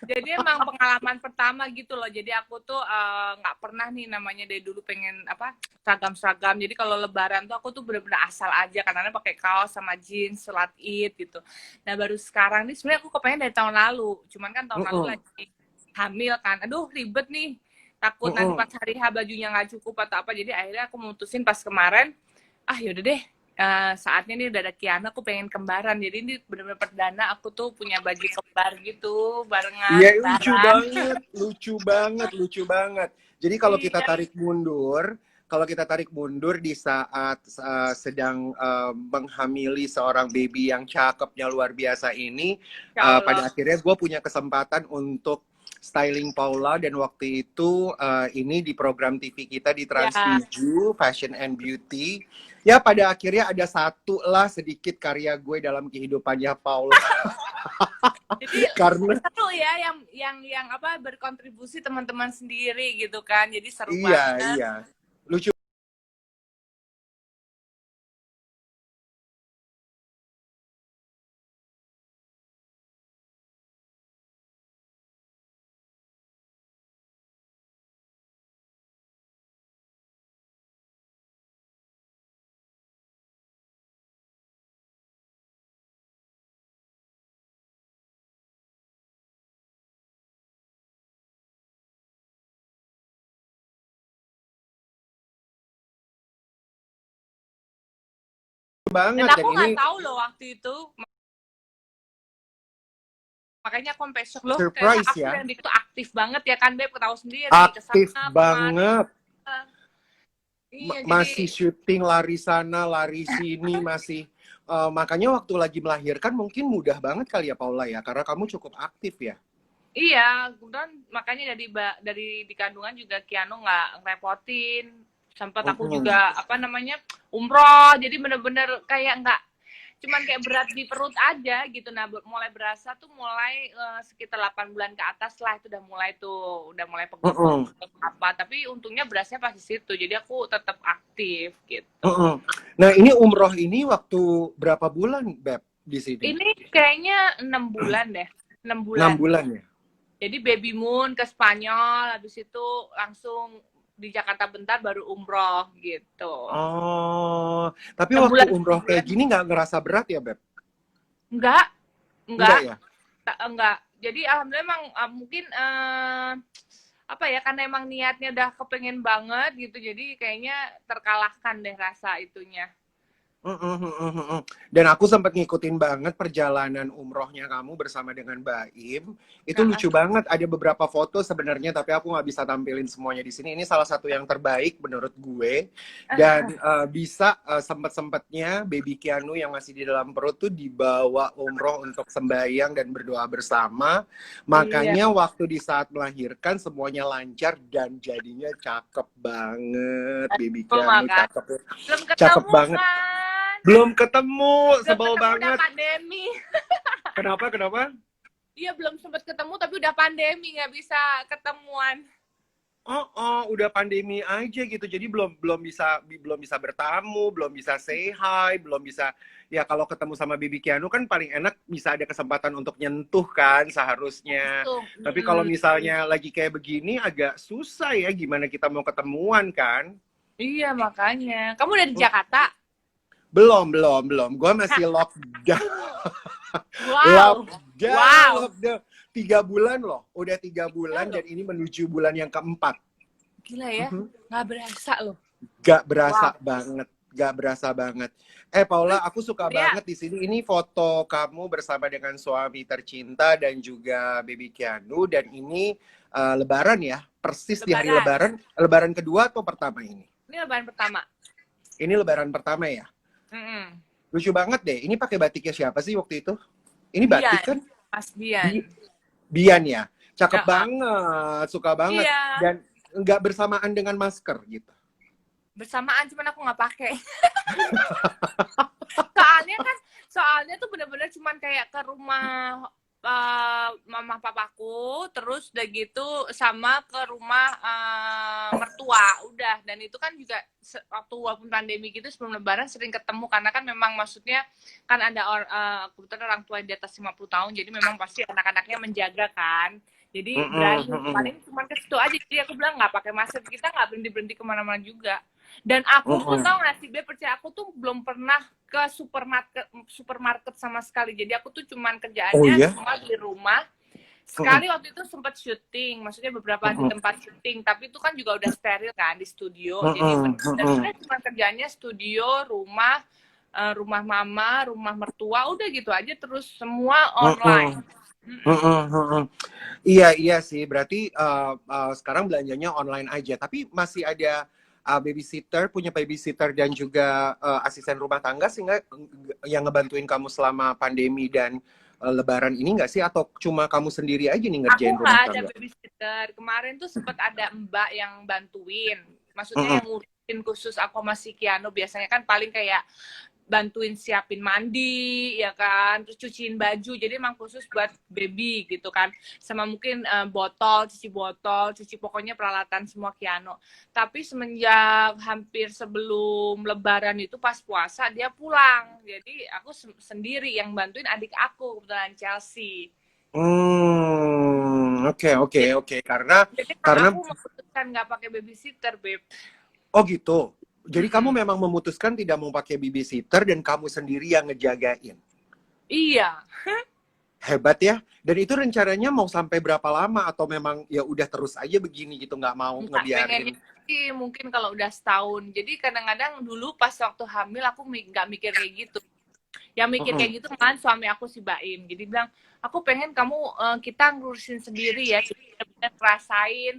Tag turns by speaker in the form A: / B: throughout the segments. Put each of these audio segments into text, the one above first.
A: Jadi emang pengalaman pertama gitu loh. Jadi aku tuh nggak pernah nih namanya dari dulu pengen apa seragam-seragam. Jadi kalau Lebaran tuh aku tuh bener-bener asal aja karena pakai kaos sama jeans, sholat Id gitu. Nah baru sekarang nih sebenarnya aku kepengen dari tahun lalu. Cuman kan tahun lalu
B: Mm-mm.
A: lagi hamil kan. Aduh ribet nih. Takut nanti
B: Mm-mm.
A: pas hari H bajunya nggak cukup atau apa. Jadi akhirnya aku mutusin pas kemarin, ah yaudah deh saatnya nih udah ada Kiana, aku pengen kembaran. Jadi ini bener-bener perdana aku tuh punya baju kembar gitu, barengan
B: Iya, lucu
A: lebaran.
B: banget, lucu banget, lucu banget. Jadi
A: Iya,
B: kalau kita tarik mundur di saat sedang menghamili seorang baby yang cakepnya luar biasa ini,
A: insya Allah.
B: pada akhirnya gue punya kesempatan untuk styling Paula dan waktu itu ini di program TV kita di
A: Ya,
B: Trans 7 Fashion and Beauty. Ya pada akhirnya ada satu lah sedikit karya gue dalam kehidupannya Paula.
A: jadi
B: Karena
A: seru ya yang apa berkontribusi teman-teman sendiri gitu kan. Jadi seru
B: iya,
A: banget.
B: iya. Lucu
A: Dan
B: banget dan
A: aku
B: ini
A: nggak tahu loh waktu itu, makanya aku sampai shock loh. Ternyata
B: surprise
A: aku
B: ya.
A: yang itu aktif banget ya kan Beb, tahu sendiri
B: Aktif
A: kesana kemari.
B: banget.
A: Iya, jadi
B: Masih syuting lari sana, lari sini masih makanya waktu lagi melahirkan mungkin mudah banget kali ya Paula ya karena kamu cukup aktif ya.
A: iya, kemudian makanya dari di kandungan juga Kiano nggak ngerepotin. Sempat aku
B: Mm-mm.
A: juga apa namanya umroh, jadi bener-bener kayak nggak cuman kayak berat di perut aja gitu. Nah, mulai berasa tuh mulai sekitar 8 bulan ke atas lah itu udah mulai pegel-pegel
B: Mm-mm.
A: apa. Tapi untungnya berasnya pas di situ, jadi aku tetap aktif gitu.
B: Mm-mm. Nah ini umroh ini waktu berapa bulan Beb di sini?
A: Ini kayaknya 6 bulan deh, 6 bulan.
B: 6 bulan ya.
A: Jadi baby moon ke Spanyol, habis itu langsung di Jakarta bentar baru umroh gitu.
B: Oh, tapi
A: 6
B: waktu
A: bulan,
B: umroh
A: 6
B: kayak
A: bulan.
B: gini nggak ngerasa berat ya Beb?
A: Enggak, enggak,
B: Enggak ya?
A: enggak. Jadi alhamdulillah emang mungkin apa ya karena emang niatnya udah kepengen banget gitu. Jadi kayaknya terkalahkan deh rasa itunya.
B: Dan aku sempat ngikutin banget perjalanan umrohnya kamu bersama dengan Baim. Itu
A: Nah,
B: lucu banget. Ada beberapa foto sebenarnya, tapi aku nggak bisa tampilin semuanya di sini. Ini salah satu yang terbaik menurut gue. Dan bisa sempet-sempetnya baby Keanu yang masih di dalam perut tuh dibawa umroh untuk sembahyang dan berdoa bersama.
A: iya,
B: Makanya waktu di saat melahirkan semuanya lancar dan jadinya cakep banget. Baby
A: betul
B: Keanu
A: makan.
B: cakep,
A: Belum
B: cakep
A: ketemu
B: banget.
A: kan?
B: Belum ketemu,
A: Belum
B: sebel
A: ketemu udah
B: banget.
A: pandemi.
B: Kenapa? Kenapa?
A: Iya belum sempat ketemu tapi udah pandemi nggak bisa ketemuan.
B: Udah pandemi aja gitu. Jadi belum bisa bertamu, belum bisa say hi, belum bisa ya kalau ketemu sama Bibi Kianu kan paling enak bisa ada kesempatan untuk nyentuh kan seharusnya.
A: Tuh,
B: Tapi kalau misalnya lagi kayak begini agak susah ya gimana kita mau ketemuan kan?
A: iya makanya. Kamu udah di Jakarta?
B: Belum. Gue masih lockdown.
A: Wow,
B: Lockdown,
A: wow.
B: lockdown. 3 bulan loh, udah 3 bulan
A: Iya
B: dan
A: loh,
B: ini menuju bulan yang keempat.
A: gila ya.
B: Mhm.
A: Nggak berasa loh.
B: Gak berasa
A: Wow.
B: banget, gak berasa banget. Paula,
A: Terus,
B: aku suka
A: ya,
B: banget di sini. Ini foto kamu bersama dengan suami tercinta dan juga baby Keanu. Dan ini Lebaran ya, persis di hari
A: Lebaran.
B: Lebaran. Lebaran kedua atau pertama ini?
A: Ini lebaran pertama.
B: Ini Lebaran pertama ya.
A: Mm-mm.
B: Lucu banget deh. Ini pakai batiknya siapa sih waktu itu? Ini batik
A: Bian,
B: kan?
A: Mas Bian.
B: Bi- Bian ya. Cakep
A: Ya,
B: banget, suka banget.
A: iya,
B: Dan nggak bersamaan dengan masker gitu.
A: bersamaan cuman aku nggak pakai. Soalnya tuh bener-bener cuman kayak ke rumah mama papaku, terus udah gitu sama ke rumah mertua, udah. Dan itu kan juga waktu walaupun pandemi gitu sebelum lebaran sering ketemu karena kan memang maksudnya kan ada kebetulan orang tua di atas 50 tahun jadi memang pasti anak-anaknya menjaga kan. Jadi berani, paling cuma ke situ aja. Jadi aku bilang nggak pakai masker, kita nggak berhenti kemana-mana juga. Dan aku pun tau nggak sih, Beb, percaya aku tuh belum pernah ke supermarket sama sekali. Jadi aku tuh cuman
B: Oh
A: kerjaannya
B: ya?
A: cuma di rumah. Sekali waktu itu sempat syuting, maksudnya beberapa di tempat syuting, tapi itu kan juga udah steril kan di studio. Jadi benar-benar cuma kerjanya studio, rumah mama, rumah mertua, udah gitu aja terus semua online.
B: Iya sih, berarti sekarang belanjanya online aja. Tapi masih ada babysitter, punya babysitter dan juga asisten rumah tangga sehingga yang ngebantuin kamu selama pandemi dan Lebaran ini nggak sih? Atau cuma kamu sendiri aja nih
A: Aku
B: ngerjain rumah
A: nggak ada
B: tangga?
A: babysitter. Kemarin tuh sempat ada mbak yang bantuin. Maksudnya yang ngurusin khusus aku masih Kiano. Biasanya kan paling kayak bantuin siapin mandi ya kan, terus cuciin baju, jadi emang khusus buat baby gitu kan, sama mungkin cuci botol, cuci pokoknya peralatan semua Kiano. Tapi semenjak hampir sebelum Lebaran itu pas puasa dia pulang, jadi aku sendiri yang bantuin adik aku kebetulan Chelsea.
B: Oke. Karena
A: Jadi
B: karena
A: aku memutuskan nggak pakai babysitter, Beb.
B: oh gitu. Jadi kamu memang memutuskan tidak mau pakai babysitter dan kamu sendiri yang ngejagain.
A: Iya.
B: Hebat ya. Dan itu rencananya mau sampai berapa lama atau memang ya udah terus aja begini gitu nggak mau
A: Nggak,
B: ngebiarin?
A: pengennya sih mungkin kalau udah setahun. Jadi kadang-kadang dulu pas waktu hamil aku nggak mikir kayak gitu. Yang mikir kayak gitu kan suami aku si Baim. Jadi bilang, aku pengen kamu kita ngurusin sendiri ya. Jadi benar-benar ngerasain,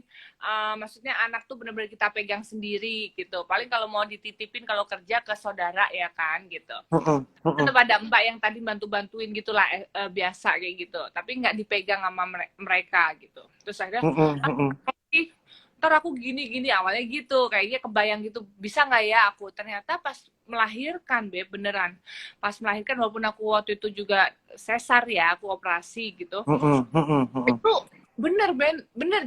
A: maksudnya anak tuh benar-benar kita pegang sendiri gitu. Paling kalau mau dititipin kalau kerja ke saudara ya kan gitu. Tetap ada mbak yang tadi bantu-bantuin gitulah biasa kayak gitu. Tapi nggak dipegang sama mereka gitu. Terus akhirnya, ntar aku gini awalnya gitu, kayaknya kebayang gitu, bisa nggak ya aku, ternyata pas melahirkan beneran pas melahirkan, walaupun aku waktu itu juga sesar ya, aku operasi gitu, itu bener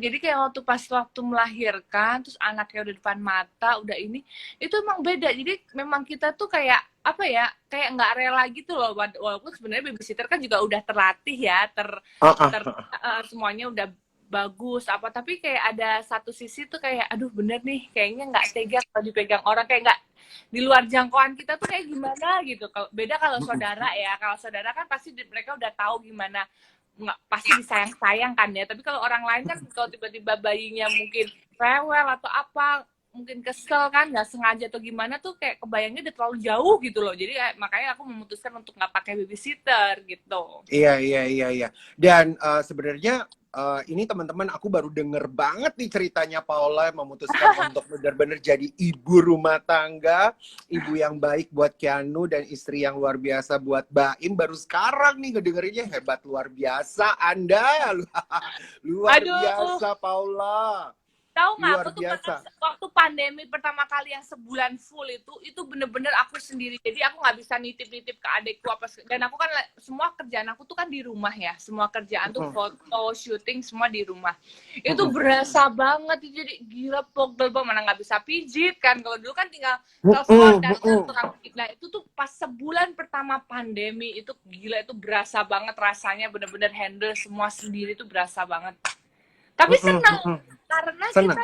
A: jadi kayak waktu melahirkan terus anaknya udah depan mata udah ini, itu emang beda. Jadi memang kita tuh kayak apa ya, kayak nggak rela gitu loh, walaupun sebenarnya babysitter kan juga udah terlatih ya, semuanya udah bagus apa, tapi kayak ada satu sisi tuh kayak aduh bener nih, kayaknya nggak tega kalau dipegang orang, kayak nggak di luar jangkauan kita tuh kayak gimana gitu. Kalau beda kalau saudara ya, kalau saudara kan pasti mereka udah tahu gimana, nggak pasti disayang-sayang kan ya. Tapi kalau orang lain kan kalau tiba-tiba bayinya mungkin rewel atau apa, mungkin kesel kan, nggak sengaja atau gimana tuh, kayak kebayangnya udah terlalu jauh gitu loh. Jadi makanya aku memutuskan untuk nggak pakai babysitter gitu.
B: Iya. Dan sebenarnya ini teman-teman, aku baru denger banget nih ceritanya Paula memutuskan untuk benar-benar jadi ibu rumah tangga, ibu yang baik buat Kianu dan istri yang luar biasa buat Baim. Baru sekarang nih ngedengerinnya, hebat luar biasa Anda. Luar biasa Paula.
A: Tahu nggak,
B: Luar
A: aku tuh
B: biasa.
A: waktu pandemi pertama kali yang sebulan full itu bener-bener aku sendiri. Jadi aku nggak bisa nitip-nitip ke adekku apa, dan aku kan semua kerjaan aku tuh kan di rumah ya. Semua kerjaan tuh foto, syuting semua di rumah. Itu berasa banget, jadi gila, pogel banget, mana nggak bisa pijit kan. Kalau dulu kan tinggal telepon dan nah itu tuh pas sebulan pertama pandemi itu gila, itu berasa banget rasanya, bener-bener handle semua sendiri tuh berasa banget. Tapi senang karena kita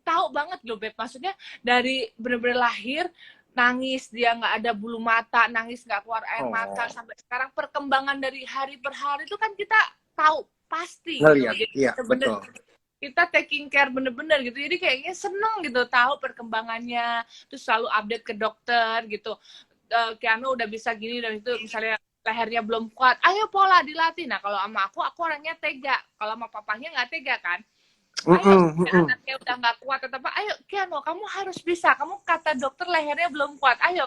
A: tahu banget loh Beb, maksudnya dari bener-bener lahir nangis, dia nggak ada bulu mata, nangis nggak keluar air mata, sampai sekarang perkembangan dari hari per hari itu kan kita tahu pasti gitu. Jadi
B: iya, betul.
A: Kita taking care bener-bener gitu, jadi kayaknya seneng gitu tahu perkembangannya, terus selalu update ke dokter gitu. Kiano udah bisa gini dan itu, misalnya lehernya belum kuat, ayo pola dilatih. Nah kalau sama aku orangnya tega, kalau sama papanya nggak tega kan. Ayo, anaknya udah nggak kuat, tetap ayo Kiano, kamu harus bisa, kamu kata dokter lehernya belum kuat, ayo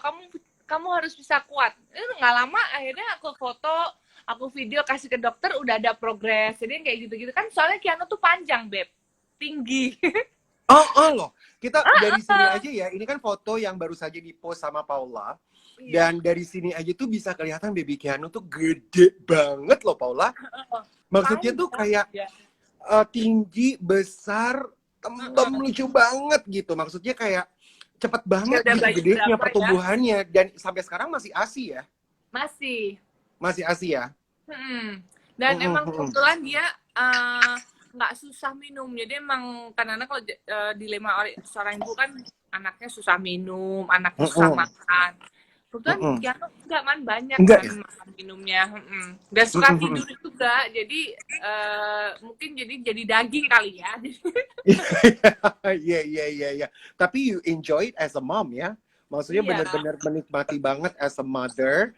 A: kamu harus bisa kuat. Nggak lama akhirnya aku foto, aku video kasih ke dokter, udah ada progres. Jadi kayak gitu-gitu kan, soalnya Kiano tuh panjang Beb, tinggi.
B: Loh, kita dari sini aja ya, ini kan foto yang baru saja di-post sama Paula. Dan dari sini aja tuh bisa kelihatan baby Kiano tuh gede banget loh Paula. Maksudnya tuh kayak tinggi, besar, tembem, lucu banget gitu. Maksudnya kayak cepet banget gitu gedenya pertumbuhannya. Dan sampai sekarang masih ASI ya? Masih ASI ya?
A: Dan emang kebetulan dia nggak susah minum. Jadi emang kadang-kadang kalau dilema seorang ibu kan anaknya susah minum, anaknya susah
B: Mm-mm.
A: makan. Kebetulan
B: Mm-mm.
A: Kiano enggak man banyak
B: Enggak
A: man
B: ya?
A: makan minumnya. Dan suka
B: Mm-mm.
A: tidur juga. Jadi mungkin jadi daging kali ya.
B: Iya, iya, iya, iya. Tapi you enjoy it as a mom ya? Maksudnya
A: Iya.
B: benar-benar menikmati banget as a mother.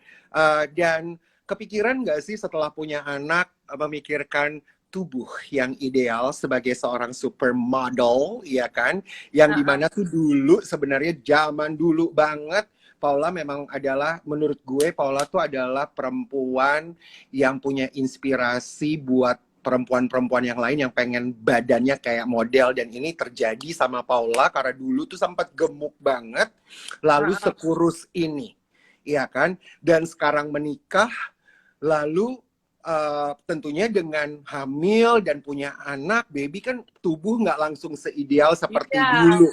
B: Dan kepikiran nggak sih setelah punya anak memikirkan tubuh yang ideal sebagai seorang supermodel, ya kan? Yang dimana tuh dulu sebenarnya zaman dulu banget, Paula memang adalah, menurut gue, Paula tuh adalah perempuan yang punya inspirasi buat perempuan-perempuan yang lain yang pengen badannya kayak model, dan ini terjadi sama Paula karena dulu tuh sempat gemuk banget lalu sekurus ini, iya kan, dan sekarang menikah lalu tentunya dengan hamil dan punya anak baby kan tubuh nggak langsung seideal seperti
A: Iya.
B: dulu.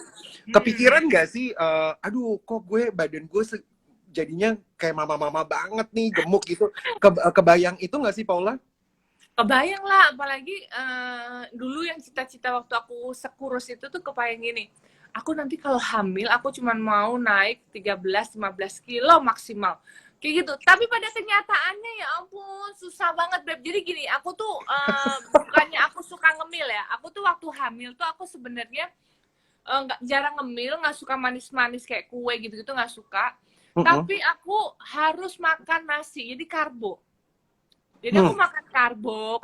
B: Kepikiran nggak sih aduh kok badan gue jadinya kayak mama-mama banget nih, gemuk gitu. Kebayang itu nggak sih Paula?
A: Kebayang lah, apalagi dulu yang cita-cita waktu aku sekurus itu tuh kebayang gini. Aku nanti kalau hamil, aku cuma mau naik 13-15 kilo maksimal. Kayak gitu. Tapi pada kenyataannya ya ampun, susah banget, Beb. Jadi gini, aku tuh bukannya aku suka ngemil ya. Aku tuh waktu hamil tuh aku sebenarnya nggak jarang ngemil, nggak suka manis-manis kayak kue gitu-gitu, nggak suka. Tapi aku harus makan nasi, jadi karbo. Jadi aku makan karbo,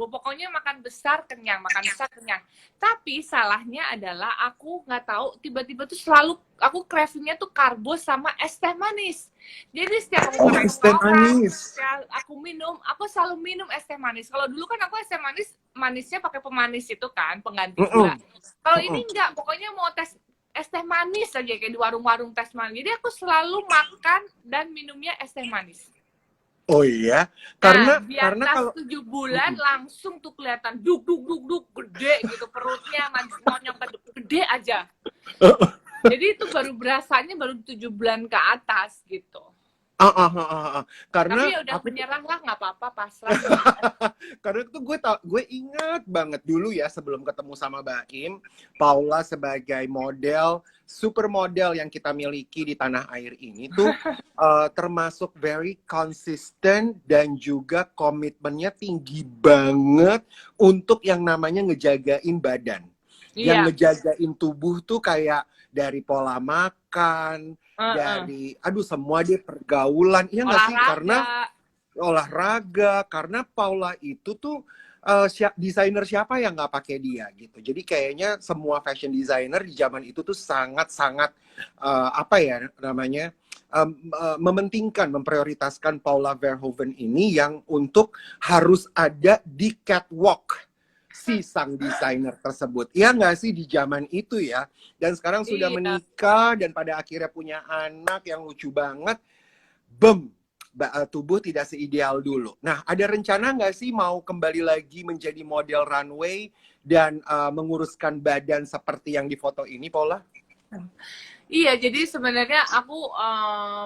A: pokoknya makan besar kenyang, makan besar kenyang. Tapi salahnya adalah aku nggak tahu tiba-tiba tuh selalu aku cravingnya tuh karbo sama es teh manis. Jadi setiap aku ketemu
B: Es teh
A: orang,
B: manis.
A: aku minum, aku selalu minum es teh manis. Kalau dulu kan aku es teh manis, manisnya pakai pemanis itu kan, pengganti gula. Kalau ini enggak, pokoknya mau es teh manis aja kayak di warung-warung teh manis. Jadi aku selalu makan dan minumnya es teh manis.
B: Oh iya,
A: Nah, di
B: karena
A: atas
B: kalau
A: 7 bulan langsung tuh kelihatan duk gede gitu perutnya, nonyong gede aja. Jadi itu baru berasanya baru 7 bulan ke atas gitu.
B: Karena
A: Tapi ya udah
B: aku
A: menyerah lah, nggak apa-apa, pasrah.
B: karena itu gue ingat banget dulu ya sebelum ketemu sama Baim, Paula sebagai model, supermodel yang kita miliki di tanah air ini tuh termasuk very consistent dan juga komitmennya tinggi banget untuk yang namanya ngejagain badan. Yang
A: Iya.
B: ngejagain tubuh tuh kayak dari pola makan, dari semua dia pergaulan, iya nggak sih? Karena olahraga, karena Paula itu tuh desainer siapa yang nggak pakai dia gitu. Jadi kayaknya semua fashion designer di zaman itu tuh sangat-sangat apa ya namanya, mementingkan, memprioritaskan Paula Verhoeven ini yang untuk harus ada di catwalk si sang desainer tersebut. Iya nggak sih di zaman itu ya? Dan sekarang sudah
A: Iya.
B: menikah dan pada akhirnya punya anak yang lucu banget. Bem, tubuh tidak seideal dulu. Nah, ada rencana nggak sih mau kembali lagi menjadi model runway dan menguruskan badan seperti yang di foto ini, Paula?
A: Iya, jadi sebenarnya aku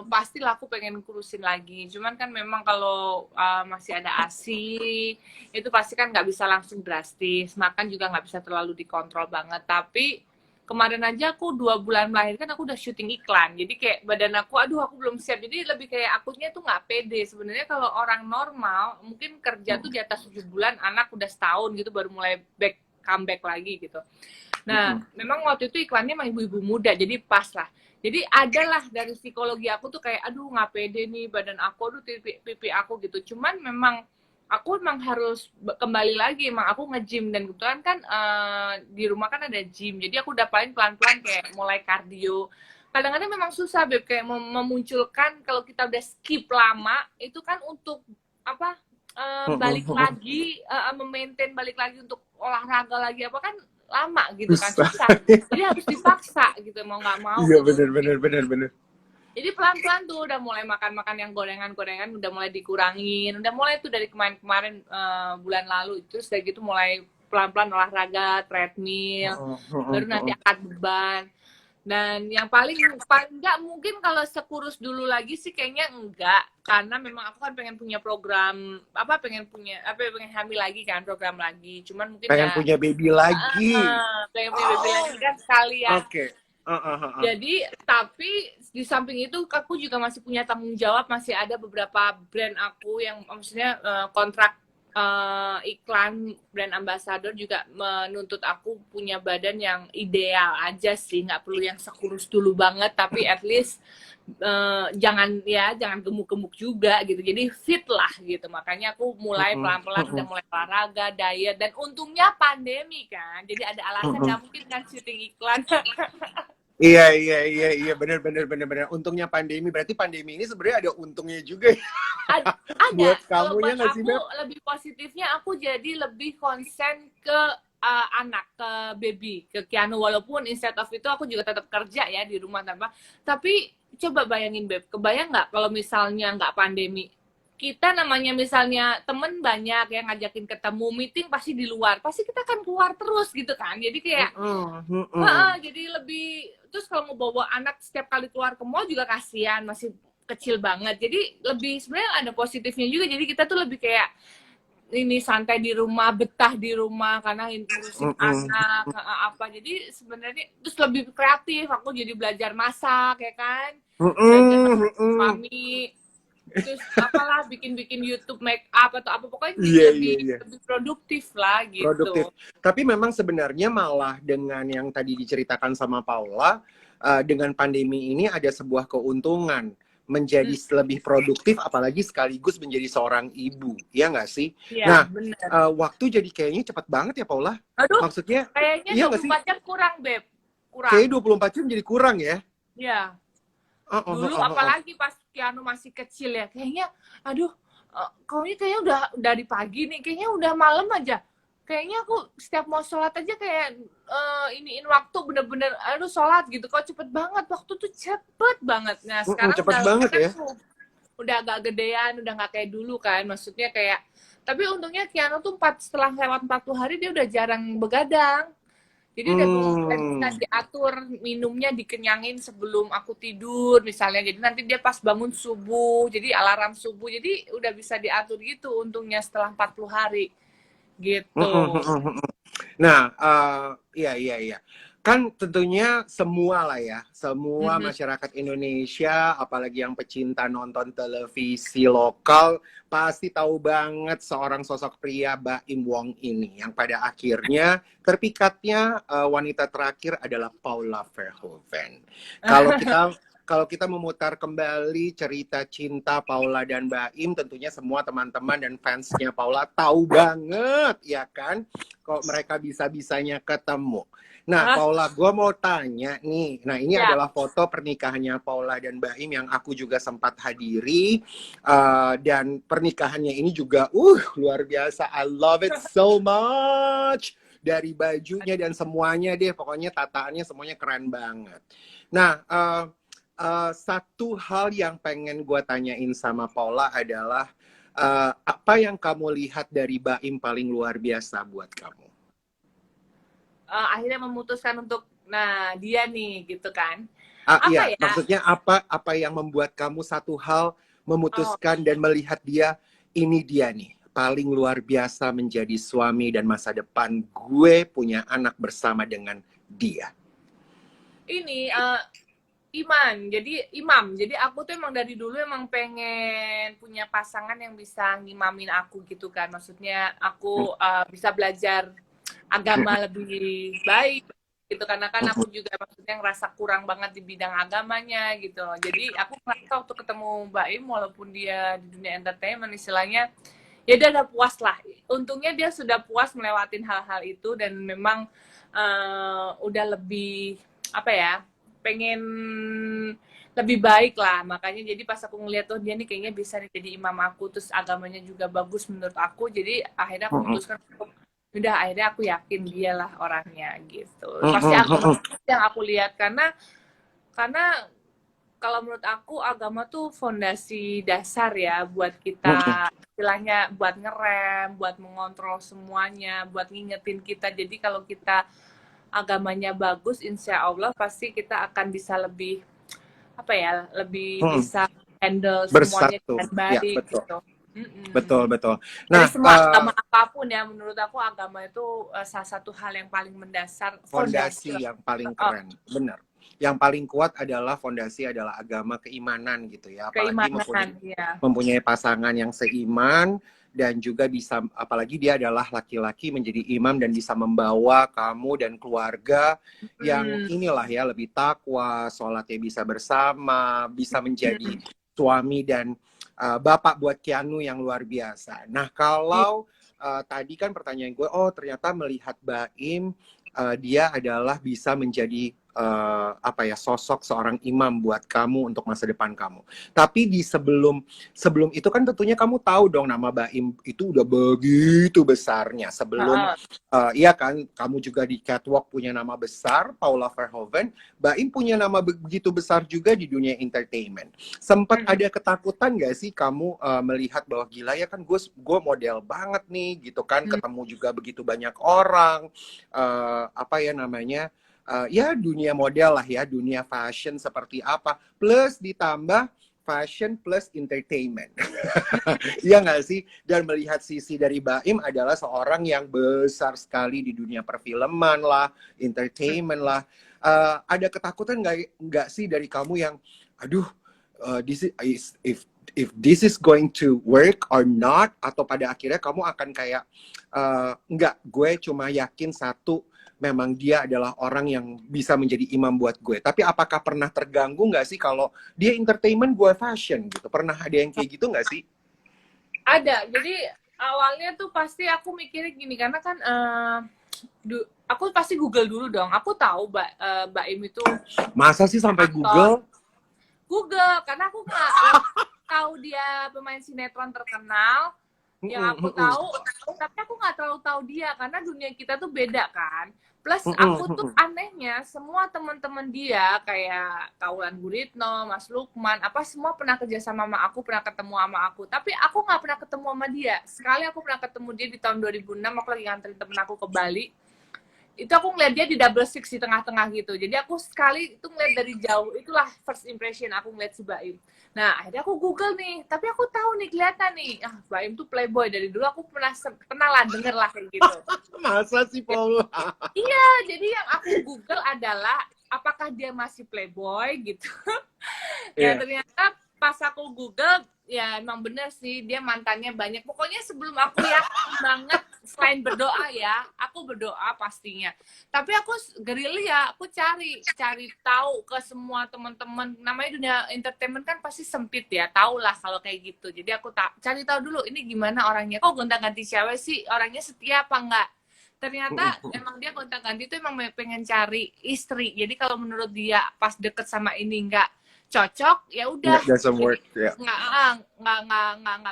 A: pastilah aku pengen kurusin lagi. Cuman kan memang kalau masih ada ASI, itu pasti kan nggak bisa langsung drastis. Makan juga nggak bisa terlalu dikontrol banget. Tapi kemarin aja aku 2 bulan melahirkan, aku udah syuting iklan. Jadi kayak badan aku, aduh aku belum siap. Jadi lebih kayak akunya tuh nggak pede. Sebenarnya kalau orang normal, mungkin kerja tuh di atas 7 bulan, anak udah setahun gitu, baru mulai comeback lagi gitu. Nah, memang waktu itu iklannya sama ibu-ibu muda, jadi pas lah. Jadi adalah dari psikologi aku tuh kayak, aduh nggak pede nih badan aku, aduh pipi aku gitu. Cuman memang aku emang harus kembali lagi, emang aku nge-gym. Dan kebetulan kan di rumah kan ada gym, jadi aku udah paling pelan-pelan kayak mulai kardio. Kadang-kadang memang susah, Beb, kayak memunculkan kalau kita udah skip lama, itu kan untuk apa balik lagi, memaintain balik lagi untuk olahraga lagi apa kan lama gitu kan, susah. Jadi harus dipaksa gitu, mau nggak mau.
B: Iya, bener.
A: Jadi pelan-pelan tuh udah mulai makan-makan yang gorengan-gorengan, udah mulai dikurangin, udah mulai tuh dari kemarin-kemarin bulan lalu. Terus dari gitu mulai pelan-pelan olahraga, treadmill, baru nanti angkat beban. Dan yang paling paling nggak mungkin kalau sekurus dulu lagi sih kayaknya enggak, karena memang aku kan pengen punya program apa pengen punya apa pengen hamil lagi kan program lagi. Cuman mungkin
B: Pengen
A: ya
B: punya baby lagi.
A: pengen punya baby lagi
B: Oh,
A: kan sekalian.
B: oke.
A: Jadi tapi di samping itu aku juga masih punya tanggung jawab, masih ada beberapa brand aku yang maksudnya kontrak iklan brand ambassador juga menuntut aku punya badan yang ideal aja sih, nggak perlu yang sekurus dulu banget, tapi at least jangan gemuk-gemuk juga gitu, jadi fit lah gitu. Makanya aku mulai pelan-pelan udah mulai olahraga, diet, dan untungnya pandemi kan, jadi ada alasan, nggak mungkin kan syuting iklan.
B: Iya, iya, iya, iya, benar, benar, benar, benar. Untungnya pandemi, berarti pandemi ini sebenarnya ada untungnya juga ya.
A: Ada.
B: Buat
A: Kalau
B: kamunya
A: buat
B: nggak sih,
A: aku
B: Beb?
A: lebih positifnya, aku jadi lebih konsen ke anak, ke baby, ke Keanu. Walaupun instead of itu aku juga tetap kerja ya di rumah tanpa. Tapi coba bayangin Beb, kebayang nggak kalau misalnya nggak pandemi? Kita namanya misalnya temen banyak yang ngajakin ketemu, meeting pasti di luar. Pasti kita akan keluar terus gitu kan. Jadi kayak jadi lebih, terus kalau mau bawa anak setiap kali keluar ke mall juga kasihan, masih kecil banget. Jadi lebih sebenarnya ada positifnya juga. Jadi kita tuh lebih kayak ini santai di rumah, betah di rumah karena ngurusin anak apa. Jadi sebenarnya terus lebih kreatif. Aku jadi belajar masak ya kan, belajar masak suami. Terus apalah bikin-bikin YouTube make up atau apa, pokoknya jadi
B: Iya, iya,
A: lebih
B: iya.
A: lebih produktif lah
B: Produktif.
A: gitu.
B: Tapi memang sebenarnya malah dengan yang tadi diceritakan sama Paula, dengan pandemi ini ada sebuah keuntungan menjadi
A: Hmm,
B: lebih produktif, apalagi sekaligus menjadi seorang ibu, ya nggak sih?
A: iya,
B: Nah,
A: bener.
B: waktu jadi kayaknya cepat banget ya Paula.
A: Aduh,
B: Maksudnya,
A: kayaknya
B: iya nggak sih?
A: 24 jam kurang, Beb. Kurang.
B: Kayaknya 24 jam jadi kurang ya.
A: Ya.
B: Oh, oh, oh,
A: Dulu
B: oh, oh.
A: apalagi pas Keanu masih kecil ya, kayaknya aduh, kau ini kayaknya udah dari pagi nih, kayaknya udah malam aja. Kayaknya aku setiap mau sholat aja kayak iniin waktu bener-bener, aduh sholat gitu. Kok cepet banget, waktu tuh cepet banget. Nah sekarang
B: Cepet
A: udah
B: banget
A: kan
B: ya.
A: udah agak gedean, udah nggak kayak dulu kan. Maksudnya kayak, tapi untungnya Keanu tuh setelah lewat 40 hari dia udah jarang begadang. Jadi udah bisa
B: Hmm.
A: diatur minumnya, dikenyangin sebelum aku tidur misalnya. Jadi nanti dia pas bangun subuh, jadi alarm subuh. Jadi udah bisa diatur gitu untungnya setelah 40 hari gitu.
B: Nah, iya, iya, iya. Kan tentunya semua lah ya, semua
A: Mhm.
B: masyarakat Indonesia, apalagi yang pecinta nonton televisi lokal, pasti tahu banget seorang sosok pria Baim Wong ini, yang pada akhirnya terpikatnya wanita terakhir adalah Paula Verhoeven. Kalau kita kalau kita memutar kembali cerita cinta Paula dan Baim, tentunya semua teman-teman dan fansnya Paula tahu banget, ya kan? Kok mereka bisa-bisanya ketemu. Nah,
A: Ah,
B: Paula, gue mau tanya nih. Nah, ini
A: ya.
B: adalah foto pernikahannya Paula dan Baim yang aku juga sempat hadiri. Dan pernikahannya ini juga, luar biasa. I love it so much. Dari bajunya dan semuanya deh, pokoknya tataannya semuanya keren banget. Nah, satu hal yang pengen gue tanyain sama Paula adalah, apa yang kamu lihat dari Baim paling luar biasa buat kamu?
A: Akhirnya memutuskan untuk, nah dia nih gitu kan.
B: Iya,
A: Apa ya?
B: maksudnya apa yang membuat kamu satu hal
A: Oh,
B: memutuskan dan melihat dia, ini dia nih paling luar biasa menjadi suami dan masa depan gue punya anak bersama dengan dia.
A: ini imam. Jadi aku tuh emang dari dulu emang pengen punya pasangan yang bisa ngimamin aku gitu kan. Maksudnya aku bisa belajar agama lebih baik gitu, karena kan aku juga maksudnya ngerasa kurang banget di bidang agamanya gitu. Jadi aku ngerasa waktu ketemu Mbak Im, walaupun dia di dunia entertainment istilahnya, ya dia udah puas lah. Untungnya dia sudah puas melewatin hal-hal itu, dan memang udah lebih apa ya, pengen lebih baik lah. Makanya jadi pas aku ngeliat tuh dia nih kayaknya bisa nih jadi imam aku, terus agamanya juga bagus menurut aku, jadi akhirnya aku memutuskan untuk udah, akhirnya aku yakin dia lah orangnya gitu. Pasti agama yang aku lihat, karena kalau menurut aku agama tuh fondasi dasar ya buat kita, istilahnya buat ngerem, buat mengontrol semuanya, buat ngingetin kita. Jadi kalau kita agamanya bagus, insya Allah pasti kita akan bisa lebih apa ya, lebih
B: Hmm,
A: bisa handle semuanya
B: bersatu.
A: dengan
B: Ya,
A: baik
B: betul.
A: gitu. Mm-mm.
B: Betul, betul.
A: Dari
B: Nah,
A: semua agama apapun ya, menurut aku agama itu salah satu hal yang paling mendasar, fondasi
B: fondasi yang paling
A: oh,
B: keren, benar. Yang paling kuat adalah fondasi adalah agama keimanan gitu ya. Apalagi
A: keimanan ya.
B: mempunyai pasangan yang seiman dan juga bisa, apalagi dia adalah laki-laki menjadi imam dan bisa membawa kamu dan keluarga yang inilah ya lebih takwa, sholatnya bisa bersama, bisa menjadi suami dan bapak buat Keanu yang luar biasa. Nah kalau tadi kan pertanyaan gue, oh ternyata melihat Baim dia adalah bisa menjadi apa ya sosok seorang imam buat kamu untuk masa depan kamu. Tapi di sebelum itu kan tentunya kamu tahu dong nama Baim itu udah begitu besarnya sebelum iya kan kamu juga di catwalk punya nama besar Paula Verhoeven, Baim punya nama begitu besar juga di dunia entertainment. Sempat ada ketakutan gak sih kamu melihat bahwa gila ya kan gue model banget nih gitu kan, ketemu juga begitu banyak orang apa ya namanya ya dunia model lah ya, dunia fashion seperti apa, plus ditambah fashion plus entertainment. Iya nggak sih? Dan melihat sisi dari Baim adalah seorang yang besar sekali di dunia perfilman lah, entertainment lah. Ada ketakutan nggak sih dari kamu yang, aduh, this is, if this is going to work or not, atau pada akhirnya kamu akan kayak, nggak, gue cuma yakin satu, memang dia adalah orang yang bisa menjadi imam buat gue. Tapi apakah pernah terganggu nggak sih kalau dia entertainment, gue fashion gitu? Pernah ada yang kayak gitu nggak sih?
A: Ada. Jadi awalnya tuh pasti aku mikirnya gini, karena kan aku pasti Google dulu dong. Aku tahu Baim itu.
B: Masa sih sampai
A: aktor. Google, karena aku nggak tahu dia pemain sinetron terkenal. Yang aku tahu, tapi aku nggak terlalu tahu dia karena dunia kita tuh beda kan. Plus aku tuh anehnya semua teman-teman dia kayak Kaulan Guritno, Mas Lukman, apa semua pernah kerja sama aku, pernah ketemu sama aku. Tapi aku nggak pernah ketemu sama dia. Sekali aku pernah ketemu dia di tahun 2006, aku lagi nganterin temen aku ke Bali. Itu aku ngeliat dia di double six di tengah-tengah gitu. Jadi aku sekali itu ngeliat dari jauh, itulah first impression aku ngeliat si Baim. Nah, akhirnya aku Google nih, tapi aku tahu nih, kelihatan nih, Baim tuh playboy. Dari dulu aku pernah lah, denger lah kayak gitu.
B: Masa sih, Paula?
A: Iya, jadi yang aku Google adalah, apakah dia masih playboy gitu. Ya, ternyata pas aku Google, ya emang bener sih, dia mantannya banyak. Pokoknya sebelum aku yakin banget, selain berdoa ya, aku berdoa pastinya. Tapi aku gerilya, aku cari tahu ke semua teman-teman. Namanya dunia entertainment kan pasti sempit ya, tau lah kalau kayak gitu. Jadi aku cari tahu dulu, ini gimana orangnya. Kok gonta-ganti cewek sih, orangnya setia apa enggak? Ternyata emang dia gonta-ganti itu emang pengen cari istri. Jadi kalau menurut dia pas deket sama ini enggak cocok, ya udah nggak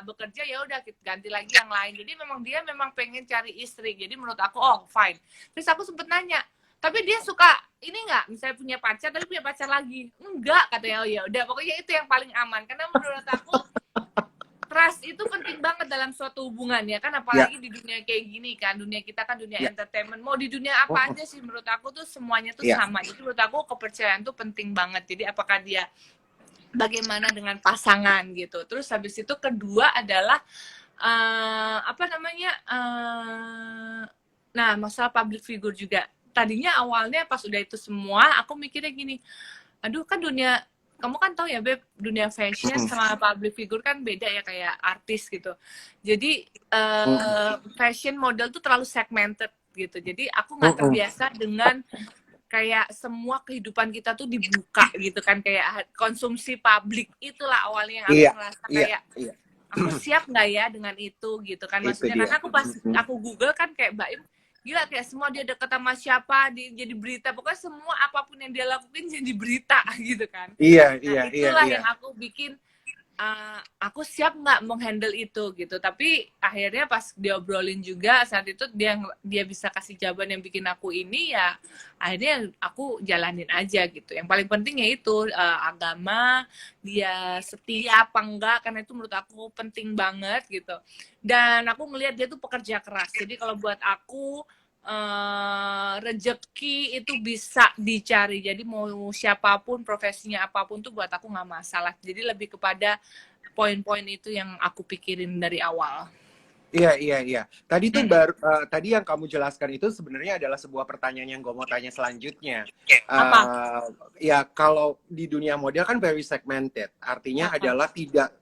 A: bekerja, ya udah ganti lagi yang lain. Jadi memang dia pengen cari istri. Jadi menurut aku oh fine. Terus aku sempet nanya, tapi dia suka ini nggak, misalnya punya pacar tapi punya pacar lagi? Enggak, katanya. Oh ya udah, pokoknya itu yang paling aman. Karena menurut aku trust itu penting banget dalam suatu hubungan ya kan, apalagi di dunia kayak gini kan, dunia kita kan dunia entertainment, mau di dunia apa aja sih menurut aku tuh semuanya tuh sama. Jadi menurut aku kepercayaan tuh penting banget. Jadi apakah dia bagaimana dengan pasangan gitu. Terus habis itu kedua adalah apa namanya, nah masalah public figure juga. Tadinya awalnya pas udah itu semua aku mikirnya gini, aduh kan dunia, kamu kan tahu ya Beb, dunia fashion sama public figure kan beda ya, kayak artis gitu. Jadi fashion model tuh terlalu segmented gitu. Jadi aku nggak terbiasa dengan kayak semua kehidupan kita tuh dibuka gitu kan, kayak konsumsi publik. Itulah awalnya yang aku ngerasa kayak aku siap nggak ya dengan itu gitu kan. Maksudnya karena aku pas aku Google kan kayak Baim gila, kayak semua dia deket sama siapa, jadi berita, pokoknya semua apapun yang dia lakuin jadi berita gitu kan. Itulah yang aku bikin aku siap nggak menghandle itu gitu. Tapi akhirnya pas diobrolin juga saat itu, dia bisa kasih jawaban yang bikin aku ini, ya akhirnya aku jalanin aja gitu. Yang paling penting ya itu agama, dia setia apa enggak, karena itu menurut aku penting banget gitu. Dan aku ngelihat dia tuh pekerja keras. Jadi kalau buat aku rezeki itu bisa dicari. Jadi mau siapapun, profesinya apapun tuh buat aku nggak masalah. Jadi lebih kepada poin-poin itu yang aku pikirin dari awal.
B: Iya, iya, iya. Tadi tuh tadi yang kamu jelaskan itu sebenarnya adalah sebuah pertanyaan yang gue mau tanya selanjutnya.
A: Apa?
B: Ya, kalau di dunia model kan very segmented. Artinya adalah tidak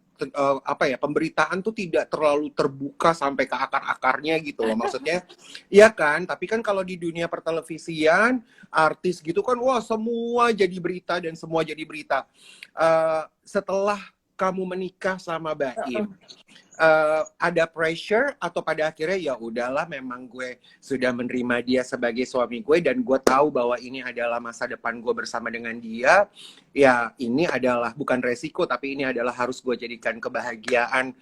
B: apa ya, pemberitaan tuh tidak terlalu terbuka sampai ke akar-akarnya gitu loh. Maksudnya, iya kan? Tapi kan kalau di dunia pertelevisian, artis gitu kan, wah semua jadi berita dan semua jadi berita. Setelah kamu menikah sama Baim, ada pressure atau pada akhirnya ya udahlah, memang gue sudah menerima dia sebagai suami gue dan gue tahu bahwa ini adalah masa depan gue bersama dengan dia, ya ini adalah bukan resiko tapi ini adalah harus gue jadikan kebahagiaan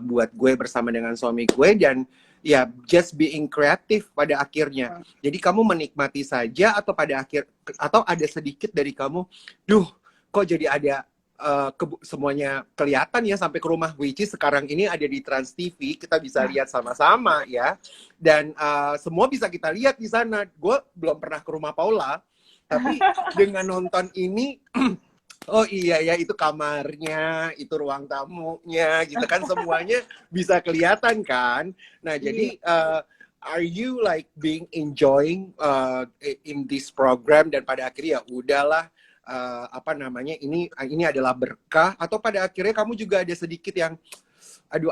B: buat gue bersama dengan suami gue, dan ya just being kreatif pada akhirnya. Jadi kamu menikmati saja atau pada akhir atau ada sedikit dari kamu, duh kok jadi ada semuanya kelihatan ya sampai ke rumah, which is sekarang ini ada di Trans TV, kita bisa lihat sama-sama ya, dan semua bisa kita lihat di sana. Gue belum pernah ke rumah Paula, tapi dengan nonton ini oh iya ya, itu kamarnya, itu ruang tamunya gitu kan, semuanya bisa kelihatan kan. Nah jadi are you like being enjoying in this program, dan pada akhirnya ya udahlah, apa namanya, ini adalah berkah, atau pada akhirnya kamu juga ada sedikit yang aduh,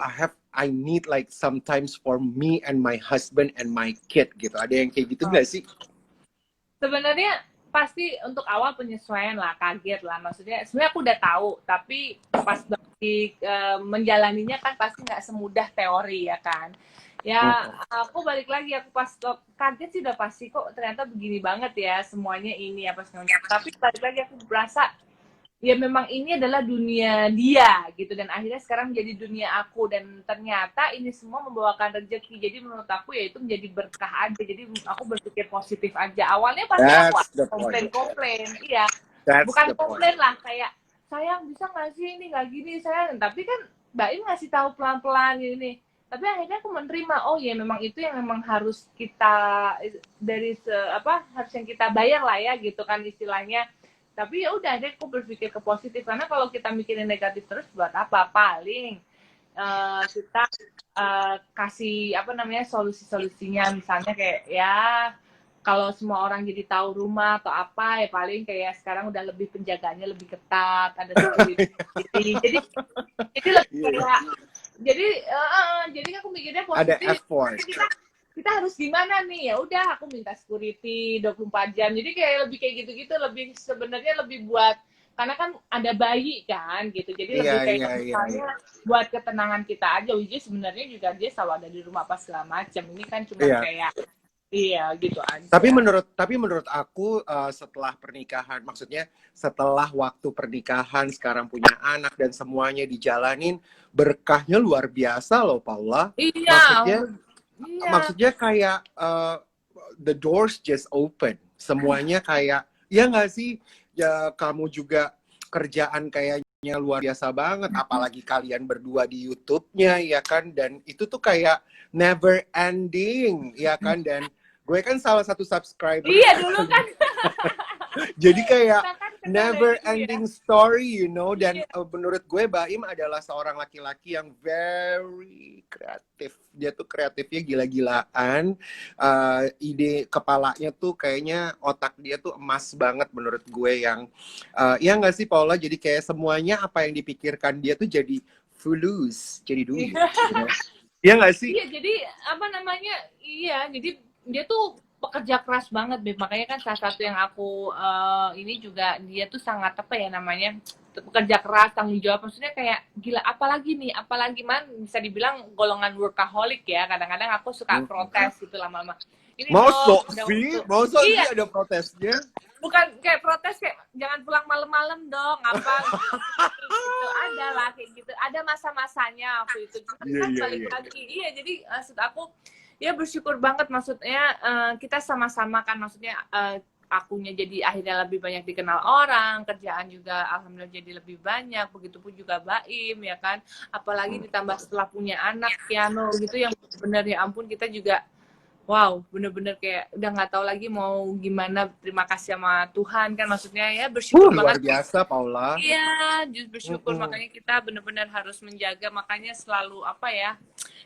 B: I need like sometimes for me and my husband and my kid gitu, ada yang kayak gitu nggak sih?
A: Sebenarnya pasti untuk awal penyesuaian lah, kaget lah, maksudnya sebenarnya aku udah tahu, tapi pas menjalaninya kan pasti nggak semudah teori ya kan. Ya aku balik lagi, aku pas kaget sih udah pasti, kok ternyata begini banget ya semuanya ini apa semuanya. Tapi balik lagi aku berasa ya memang ini adalah dunia dia gitu, dan akhirnya sekarang menjadi dunia aku, dan ternyata ini semua membawakan rezeki. Jadi menurut aku ya itu menjadi berkah aja. Jadi aku berpikir positif aja. Awalnya pasti aku komplain, iya, bukan komplain lah, kayak sayang bisa nggak sih ini nggak gini sayang, tapi kan Mbak Im ngasih tahu pelan-pelan ini. Tapi akhirnya aku menerima, oh ya memang itu yang memang harus kita dari harus yang kita bayar lah ya gitu kan istilahnya. Tapi ya udah deh, aku berpikir ke positif, karena kalau kita mikirin negatif terus buat apa? Paling kita kasih apa namanya solusi-solusinya, misalnya kayak ya kalau semua orang jadi tahu rumah atau apa, ya paling kayak sekarang udah lebih penjagaannya lebih ketat, ada security. Jadi lebih kayak jadi aku mikirnya positif.
B: Ada effort.
A: Kita harus gimana nih, ya udah aku minta security 24 jam. Jadi kayak lebih kayak gitu-gitu, lebih sebenarnya lebih buat, karena kan ada bayi kan gitu, jadi lebih kayak misalnya buat ketenangan kita aja. Which sebenarnya juga dia selalu ada di rumah apa segala macam, ini kan cuma kayak gitu aja.
B: Tapi menurut aku setelah pernikahan, maksudnya setelah waktu pernikahan, sekarang punya anak dan semuanya dijalanin, berkahnya luar biasa loh Paula. Maksudnya kayak the doors just open, semuanya kayak, ya nggak sih, ya kamu juga kerjaan kayaknya luar biasa banget, apalagi kalian berdua di YouTube-nya ya kan, dan itu tuh kayak never ending ya kan, dan gue kan salah satu subscriber.
A: Iya dulu kan.
B: Jadi kayak never ending story, you know. Dan menurut gue Baim adalah seorang laki-laki yang very kreatif. Dia tuh kreatifnya gila-gilaan. Ide kepalanya tuh kayaknya, otak dia tuh emas banget menurut gue, yang ya nggak sih Paula? Jadi kayak semuanya apa yang dipikirkan dia tuh jadi fulus, jadi duit. Iya nggak sih?
A: Iya, jadi apa namanya? Iya, jadi dia tuh pekerja keras banget, Beb. Makanya kan salah satu yang aku ini juga, dia tuh sangat apa ya namanya, pekerja keras, tanggung jawab. Maksudnya kayak gila, apalagi bisa dibilang golongan workaholic ya. Kadang-kadang aku suka protes gitu lama-lama.
B: Mosok sih ada protesnya.
A: Bukan kayak protes kayak jangan pulang malam-malam dong, apa gitu. Ada lah kayak gitu. Ada masa-masanya aku itu. Kan balik lagi. Iya, jadi maksud aku ya bersyukur banget, maksudnya kita sama-sama kan, maksudnya akunya jadi akhirnya lebih banyak dikenal orang, kerjaan juga alhamdulillah jadi lebih banyak, begitupun juga Baim ya kan, apalagi ditambah setelah punya anak piano gitu yang bener ya ampun, kita juga wow, bener-bener kayak udah nggak tahu lagi mau gimana. Terima kasih sama Tuhan kan, maksudnya ya bersyukur
B: Luar
A: banget.
B: biasa, Paula.
A: Iya, just bersyukur.
B: Mm-mm.
A: Makanya kita benar-benar harus menjaga, makanya selalu apa ya,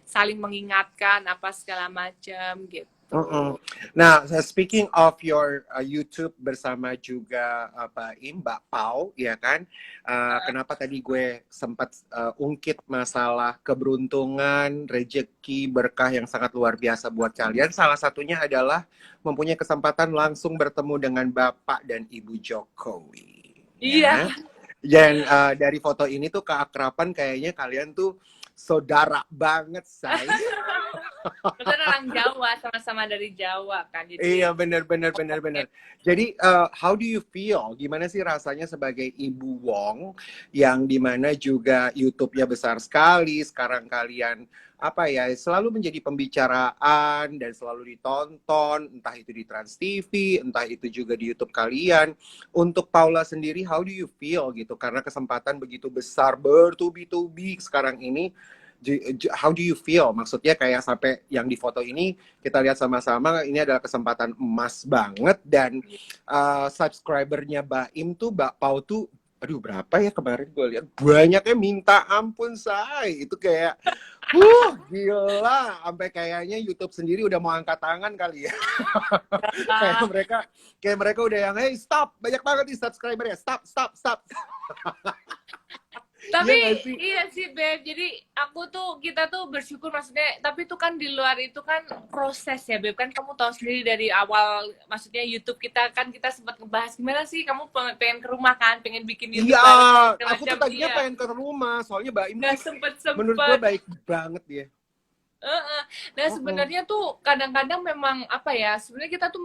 A: saling mengingatkan apa segala macam gitu.
B: Mm-mm. Nah, speaking of your YouTube bersama juga Mbak Pau, ya kan? Kenapa tadi gue sempat ungkit masalah keberuntungan, rejeki, berkah yang sangat luar biasa buat kalian. Salah satunya adalah mempunyai kesempatan langsung bertemu dengan Bapak dan Ibu Jokowi.
A: Iya.
B: Ya. Dan dari foto ini tuh keakraban kayaknya kalian tuh saudara banget, say.
A: Kita orang Jawa, sama-sama dari Jawa kan. Jadi
B: Iya, benar. Jadi, how do you feel? Gimana sih rasanya sebagai Ibu Wong yang dimana juga YouTube-nya besar sekali, sekarang kalian apa ya, selalu menjadi pembicaraan dan selalu ditonton, entah itu di Trans TV, entah itu juga di YouTube kalian. Untuk Paula sendiri, how do you feel gitu? Karena kesempatan begitu besar bertubi-tubi sekarang ini. How do you feel? Maksudnya kayak sampai yang di foto ini kita lihat sama-sama, ini adalah kesempatan emas banget. Dan subscribernya Baim tuh, Mbak Pau tuh, aduh berapa ya kemarin gue lihat, banyaknya minta ampun, say. Itu kayak gila, sampai kayaknya YouTube sendiri udah mau angkat tangan kali ya. kayak mereka udah yang, hey stop, banyak banget nih subscribernya, stop.
A: tapi
B: Iya
A: iya sih Beb, jadi kita tuh bersyukur, maksudnya, tapi itu kan di luar itu kan proses ya Beb, kan kamu tahu sendiri dari awal, maksudnya YouTube kita kan, kita sempat ngebahas gimana sih kamu pengen ke rumah kan, pengen bikin YouTube
B: Iya,
A: bareng,
B: aku tuh tadinya pengen ke rumah, soalnya Mbak Im
A: nggak
B: tuh
A: sempet
B: menurut gue baik banget dia.
A: Nah sebenarnya tuh kadang-kadang memang apa ya, sebenarnya kita tuh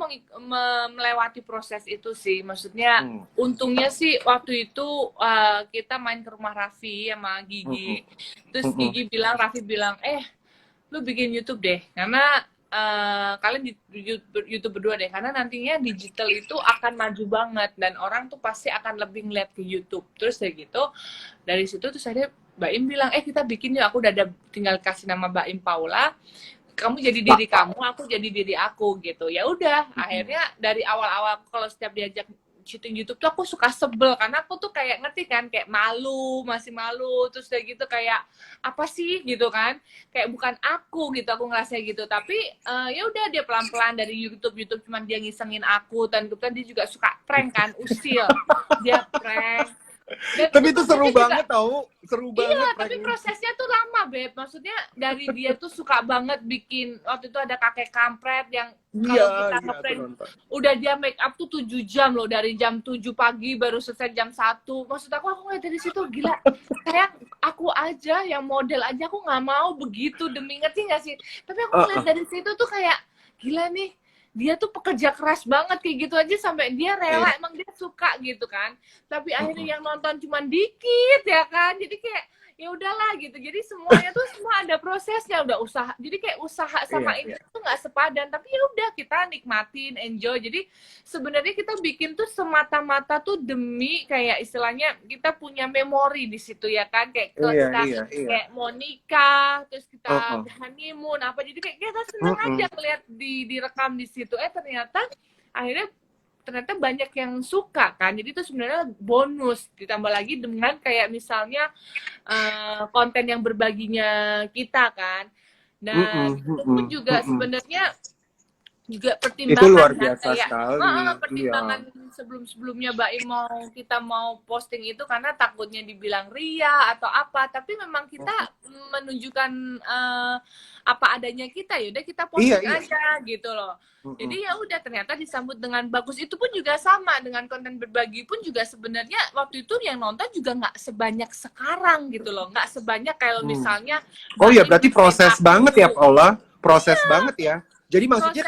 A: melewati proses itu sih, maksudnya untungnya sih waktu itu kita main ke rumah Raffi sama Gigi, terus Raffi bilang, lu bikin YouTube deh, karena kalian di YouTube berdua deh, karena nantinya digital itu akan maju banget dan orang tuh pasti akan lebih ngeliat ke YouTube. Terus kayak gitu, dari situ tuh saya Mbak Im bilang, kita bikin yuk, aku udah ada, tinggal kasih nama Mbak Im Paula, kamu jadi diri kamu, aku jadi diri aku gitu. Ya udah, akhirnya dari awal-awal kalau setiap diajak syuting YouTube tuh aku suka sebel, karena aku tuh kayak ngerti kan, kayak masih malu, terus udah gitu kayak apa sih gitu kan, kayak bukan aku gitu, aku ngerasa gitu. Tapi ya udah, dia pelan-pelan dari YouTube cuman dia ngisengin aku, dan kebetulan dia juga suka prank kan, usil dia prank. Dan
B: tapi itu seru
A: juga,
B: banget tau, seru banget.
A: Iya, tapi prosesnya tuh lama Beb, maksudnya dari dia tuh suka banget bikin, waktu itu ada kakek kampret yang kalau kita ngeprank, udah dia make up tuh 7 jam loh, dari jam 7 pagi baru selesai jam 1. Maksud aku ngeliat dari situ, gila, kayak aku aja yang model aja aku nggak mau begitu, demi, ngerti nggak sih? Tapi aku ngeliat dari situ tuh kayak, gila nih, dia tuh pekerja keras banget kayak gitu aja sampai dia rela, emang dia suka gitu kan. Tapi akhirnya yang nonton cuma dikit ya kan, jadi kayak ya udahlah gitu. Jadi semuanya tuh semua ada prosesnya, udah usaha. Jadi kayak usaha sama ini tuh nggak sepadan, tapi ya udah kita nikmatin, enjoy. Jadi sebenarnya kita bikin tuh semata-mata tuh demi kayak istilahnya kita punya memori di situ ya kan, kayak kayak mau nikah, terus kita honeymoon apa, jadi kayak kita senang aja ngeliat direkam di situ. Ternyata akhirnya banyak yang suka kan, jadi itu sebenarnya bonus, ditambah lagi dengan kayak misalnya konten yang berbaginya kita kan, dan itu pun juga sebenarnya juga pertimbangan,
B: itu luar biasa
A: kan, kayak,
B: sekali.
A: pertimbangan sebelum-sebelumnya kita mau posting itu karena takutnya dibilang ria atau apa, tapi memang kita menunjukkan apa adanya kita, yaudah kita posting aja gitu loh. Jadi ya udah, ternyata disambut dengan bagus. Itu pun juga sama dengan konten berbagi pun juga sebenarnya waktu itu yang nonton juga nggak sebanyak sekarang gitu loh, nggak sebanyak kalau misalnya.
B: Oh ya, berarti proses banget ya Paula, proses banget ya. Jadi maksudnya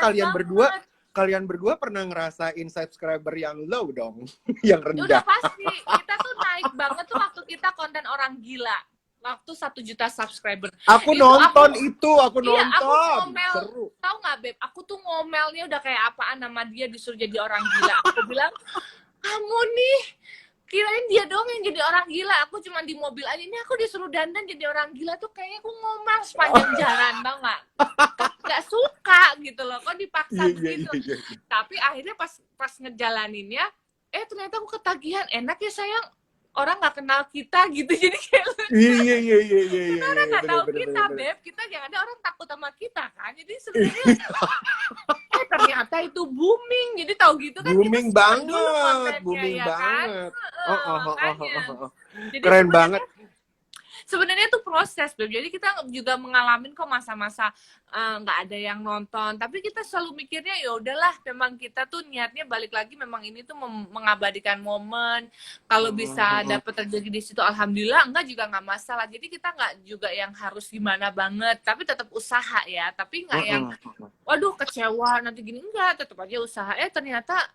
B: kalian berdua pernah ngerasain subscriber yang low dong, yang rendah.
A: Udah pasti, kita tuh naik banget tuh waktu kita konten orang gila, waktu 1 juta subscriber.
B: Aku nonton. Aku
A: ngomel.
B: Seru.
A: Tahu nggak Beb? Aku tuh ngomelnya udah kayak apaan, nama dia disuruh jadi orang gila. Aku bilang, kamu nih kirain dia doang yang jadi orang gila. Aku cuma di mobil aja, ini aku disuruh dandan jadi orang gila tuh kayaknya aku ngomel sepanjang jalan, tau nggak? Nggak suka gitu loh, kok dipaksa begitu. Tapi akhirnya pas ngejalaninnya, ternyata aku ketagihan. Enak ya sayang, orang nggak kenal kita gitu. Jadi kayak
B: Iya.
A: kita orang nggak tahu kita, Beb. Kita yang ada orang takut sama kita kan. Jadi sebenarnya ternyata itu booming. Jadi tahu gitu kan
B: Booming
A: kita
B: banget,
A: dulu kontennya,
B: booming
A: ya
B: banget.
A: kan? Makanya. Jadi
B: Keren banget.
A: sebenarnya itu proses, Beb. Jadi kita juga mengalami kok masa-masa nggak ada yang nonton, tapi kita selalu mikirnya ya udahlah, memang kita tuh niatnya balik lagi memang ini tuh mengabadikan momen. Kalau bisa dapat terjadi di situ, alhamdulillah. Enggak juga nggak masalah. Jadi kita nggak juga yang harus gimana banget, tapi tetap usaha ya. Tapi nggak yang, waduh kecewa nanti gini, enggak, tetap aja usaha. Ternyata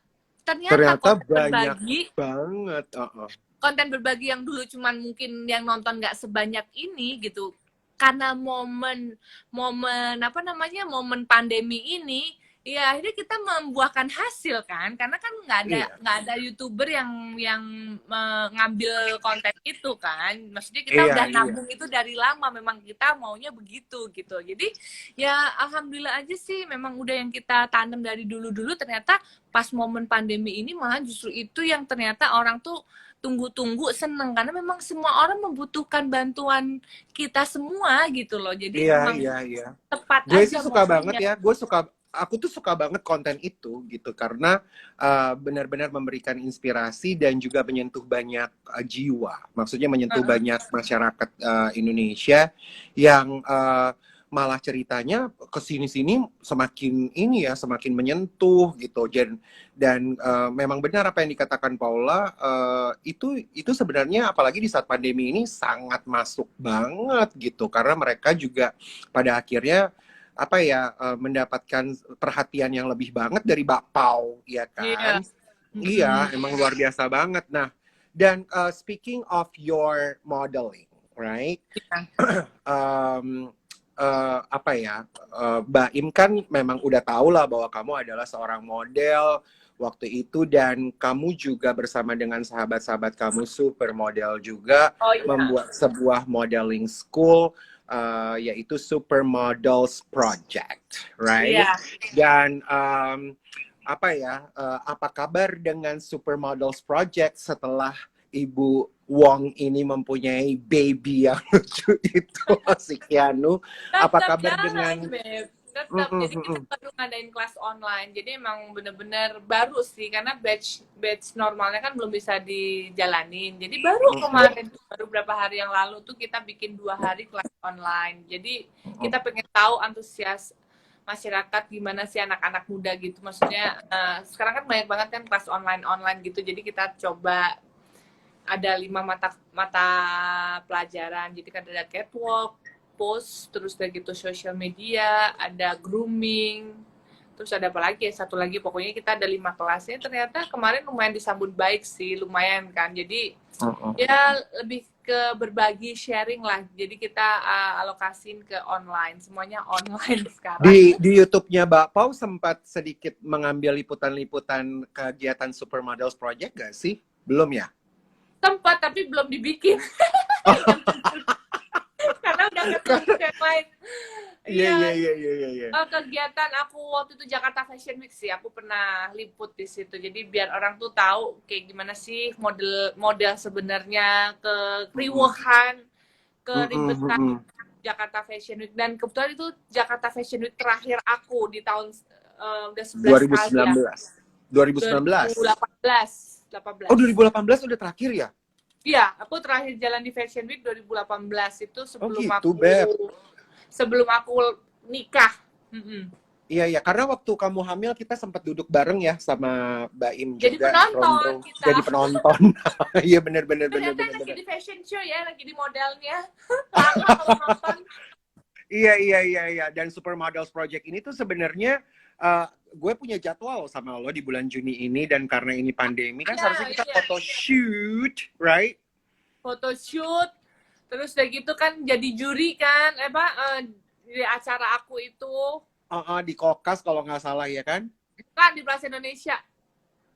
B: banyak banget.
A: Konten berbagi yang dulu cuman mungkin yang nonton nggak sebanyak ini gitu, karena momen pandemi ini ya akhirnya kita membuahkan hasil kan, karena kan nggak ada YouTuber yang mengambil konten itu kan, maksudnya kita udah nabung itu dari lama, memang kita maunya begitu gitu. Jadi ya alhamdulillah aja sih, memang udah yang kita tanam dari dulu ternyata pas momen pandemi ini malah justru itu yang ternyata orang tuh tunggu-tunggu, seneng, karena memang semua orang membutuhkan bantuan kita semua gitu loh. Jadi memang tepat
B: gue
A: aja.
B: Sih suka banget ya, aku tuh suka banget konten itu gitu, karena benar-benar memberikan inspirasi dan juga menyentuh banyak jiwa. Maksudnya menyentuh banyak masyarakat Indonesia yang malah ceritanya kesini-sini semakin menyentuh gitu. Dan memang benar apa yang dikatakan Paula, itu sebenarnya apalagi di saat pandemi ini sangat masuk banget gitu, karena mereka juga pada akhirnya mendapatkan perhatian yang lebih banget dari Bakpao, ya kan? Iya, emang luar biasa banget. Nah, dan speaking of your modeling, right? Baim kan memang udah tahu lah bahwa kamu adalah seorang model waktu itu, dan kamu juga bersama dengan sahabat-sahabat kamu supermodel juga membuat sebuah modeling school, yaitu Supermodels Project, right? Dan apa kabar dengan Supermodels Project setelah Ibu Wong ini mempunyai baby yang lucu itu, si Keanu? Apa kabar dengan
A: tetap jadi kita baru ngadain kelas online, jadi emang bener-bener baru sih, karena batch normalnya kan belum bisa dijalanin, jadi baru kemarin, baru beberapa hari yang lalu tuh kita bikin 2 hari kelas online. Jadi kita pengen tahu antusias masyarakat gimana sih, anak-anak muda gitu, maksudnya sekarang kan banyak banget kan kelas online gitu, jadi kita coba ada 5 mata pelajaran. Jadi kan ada catwalk, post, terus udah gitu social media, ada grooming, terus ada apa lagi ya, satu lagi, pokoknya kita ada 5 kelasnya. Ternyata kemarin lumayan disambut baik sih, lumayan kan. Jadi ya lebih ke berbagi, sharing lah. Jadi kita alokasin ke online, semuanya online sekarang.
B: Di YouTube-nya Mbak Pau sempat sedikit mengambil liputan-liputan kegiatan Supermodels Project gak sih? Belum ya?
A: Tempat, tapi belum dibikin. Karena udah ketemu deadline.
B: Iya.
A: Kegiatan aku waktu itu Jakarta Fashion Week sih, aku pernah liput di situ. Jadi biar orang tuh tahu kayak gimana sih model sebenarnya, keriuhan, keribetan Jakarta Fashion Week. Dan kebetulan itu Jakarta Fashion Week terakhir aku di tahun udah 11 kali ya.
B: 2019.
A: 2018.
B: Oh, 2018 udah terakhir ya?
A: Iya, aku terakhir jalan di Fashion Week 2018 itu sebelum aku nikah.
B: Iya, karena waktu kamu hamil kita sempat duduk bareng ya sama Baim juga.
A: Jadi penonton kita.
B: Jadi penonton. Iya, benar.
A: Ternyata lagi di fashion show ya, lagi di modelnya. Lama kalau nonton.
B: Iya. Dan Supermodels Project ini tuh sebenarnya gue punya jadwal sama lo di bulan Juni ini, dan karena ini pandemi kan seharusnya kita foto shoot, right?
A: Foto shoot, terus udah gitu kan jadi juri kan, di acara aku itu.
B: Di Kokas kalau nggak salah ya kan?
A: Kan di Plaza Indonesia.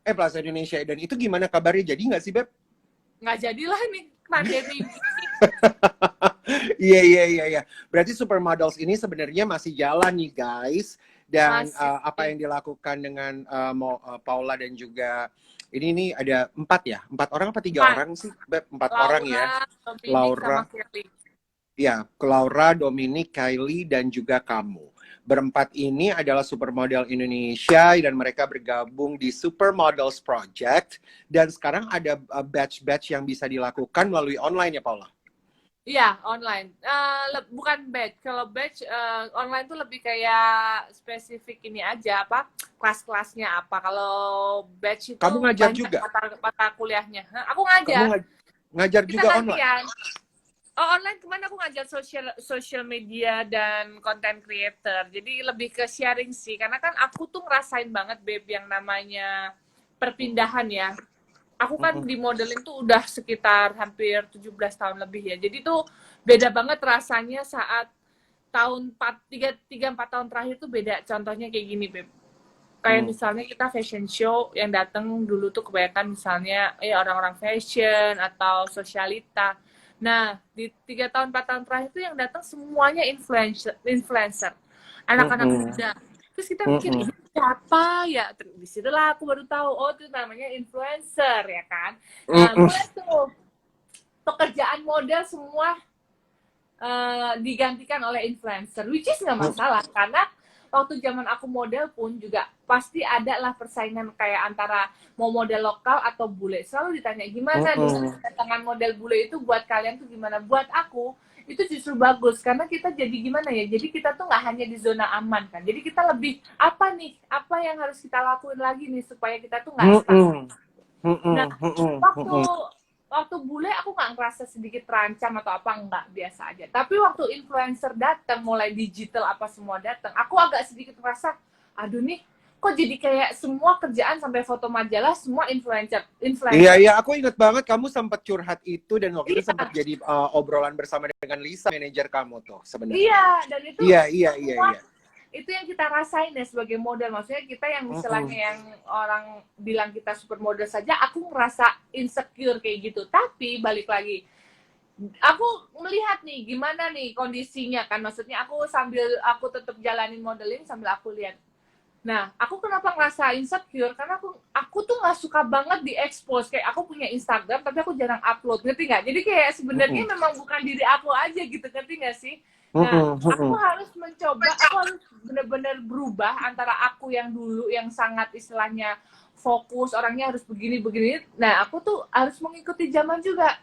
B: Plaza Indonesia. Dan itu gimana kabarnya? Jadi nggak sih, Beb?
A: nggak jadilah nih pandemi ini.
B: Iya, iya, iya, iya. Berarti supermodels ini sebenarnya masih jalan nih, guys. Dan
A: Masih
B: apa yang dilakukan dengan Paula dan juga ini nih ada 4 ya? 4 orang apa 3
A: empat,
B: orang sih? Beb, 4 orang ya.
A: Laura, Dominic sama
B: Laura,
A: Kelly.
B: ya, Laura, Dominic, Kylie, dan juga kamu. Berempat ini adalah supermodel Indonesia dan mereka bergabung di Supermodels Project. Dan sekarang ada batch-batch yang bisa dilakukan melalui online ya, Paula?
A: Iya, online. Bukan batch. Kalau batch online tuh lebih kayak spesifik ini aja, apa kelas-kelasnya apa. Kalau batch itu
B: Kamu ngajar
A: banyak
B: juga?
A: mata kuliahnya. Hah, aku
B: Kamu
A: ngajar.
B: ngajar
A: Kita
B: juga online?
A: gantian. Oh, online kemana aku ngajar social media dan content creator. Jadi lebih ke sharing sih. Karena kan aku tuh ngerasain banget, Beb, yang namanya perpindahan ya. Aku kan di modeling tuh udah sekitar hampir 17 tahun lebih ya. Jadi tuh beda banget rasanya saat tahun 4 tahun terakhir tuh beda. Contohnya kayak gini, Beb. Kayak misalnya kita fashion show yang datang dulu tuh kebanyakan misalnya orang-orang fashion atau sosialita. Nah, di 3 tahun 4 tahun terakhir tuh yang datang semuanya influencer. Anak-anak muda. Terus kita mikir ini siapa ya? Di situlah aku baru tahu, oh itu namanya influencer ya kan. Nah, mulai tuh pekerjaan model semua digantikan oleh influencer, which is nggak masalah karena waktu zaman aku model pun juga pasti ada lah persaingan kayak antara mau model lokal atau bule. Selalu ditanya gimana nih kedatangan model bule itu buat kalian tuh gimana? Buat aku itu justru bagus karena kita jadi gimana ya? Jadi kita tuh nggak hanya di zona aman kan. Jadi kita lebih apa nih? Apa yang harus kita lakuin lagi nih supaya kita tuh nggak stuck. Nah, waktu bule aku nggak ngerasa sedikit terancam atau apa, enggak, biasa aja. Tapi waktu influencer datang, mulai digital apa semua datang, aku agak sedikit merasa, aduh nih, kok jadi kayak semua kerjaan sampai foto majalah semua influencer.
B: Iya, iya, aku inget banget kamu sempat curhat itu dan waktu itu
A: Iya.
B: sempat jadi obrolan bersama dengan Lisa, manajer kamu tuh sebenarnya.
A: Iya, dan itu
B: Iya, iya, iya, iya.
A: itu yang kita rasain ya sebagai model. Maksudnya kita yang misalnya yang orang bilang kita supermodel saja, aku ngerasa insecure kayak gitu. Tapi balik lagi, aku melihat nih gimana nih kondisinya kan. Maksudnya aku aku tetap jalanin modeling sambil aku lihat. Nah, aku kenapa ngerasa insecure? Karena aku tuh nggak suka banget di expose. Kayak aku punya Instagram, tapi aku jarang upload, ngerti nggak? Jadi kayak sebenarnya memang bukan diri aku aja gitu, ngerti nggak sih? Nah, aku harus mencoba, aku harus benar-benar berubah antara aku yang dulu yang sangat istilahnya fokus, orangnya harus begini-begini. Nah, aku tuh harus mengikuti zaman juga.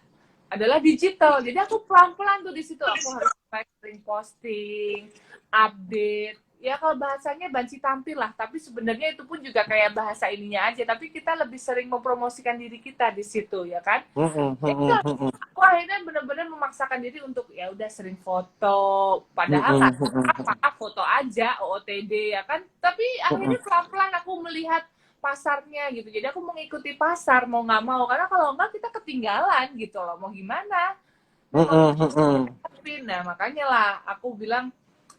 A: Adalah digital. Jadi aku pelan-pelan tuh di situ. Aku harus sering posting, update. Ya kalau bahasanya banci tampil lah, tapi sebenarnya itu pun juga kayak bahasa ininya aja. Tapi kita lebih sering mempromosikan diri kita di situ, ya kan? Aku akhirnya benar-benar memaksakan diri untuk ya udah sering foto, padahal nggak apa foto aja OOTD ya kan. Tapi akhirnya pelan-pelan aku melihat pasarnya gitu. Jadi aku mengikuti pasar mau nggak mau, karena kalau nggak kita ketinggalan gitu loh. Mau gimana? Nah, makanya lah aku bilang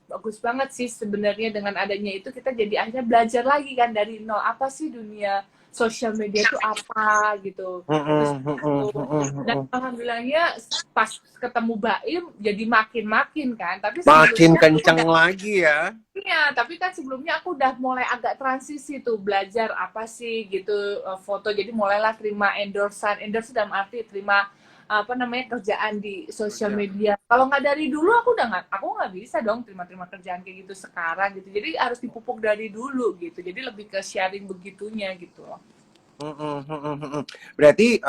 A: bagus banget sih sebenarnya dengan adanya itu kita jadi akhirnya belajar lagi kan dari nol, apa sih dunia sosial media itu apa gitu. Dan alhamdulillahnya pas ketemu Baim jadi makin kan, tapi
B: makin kenceng lagi ya.
A: Iya, tapi kan sebelumnya aku udah mulai agak transisi tuh belajar apa sih gitu foto, jadi mulailah terima endorse dalam arti terima apa namanya kerjaan di sosial media. Kalau nggak dari dulu aku nggak bisa dong terima kerjaan kayak gitu sekarang gitu. Jadi harus dipupuk dari dulu gitu. Jadi lebih ke sharing begitunya gitu loh.
B: Berarti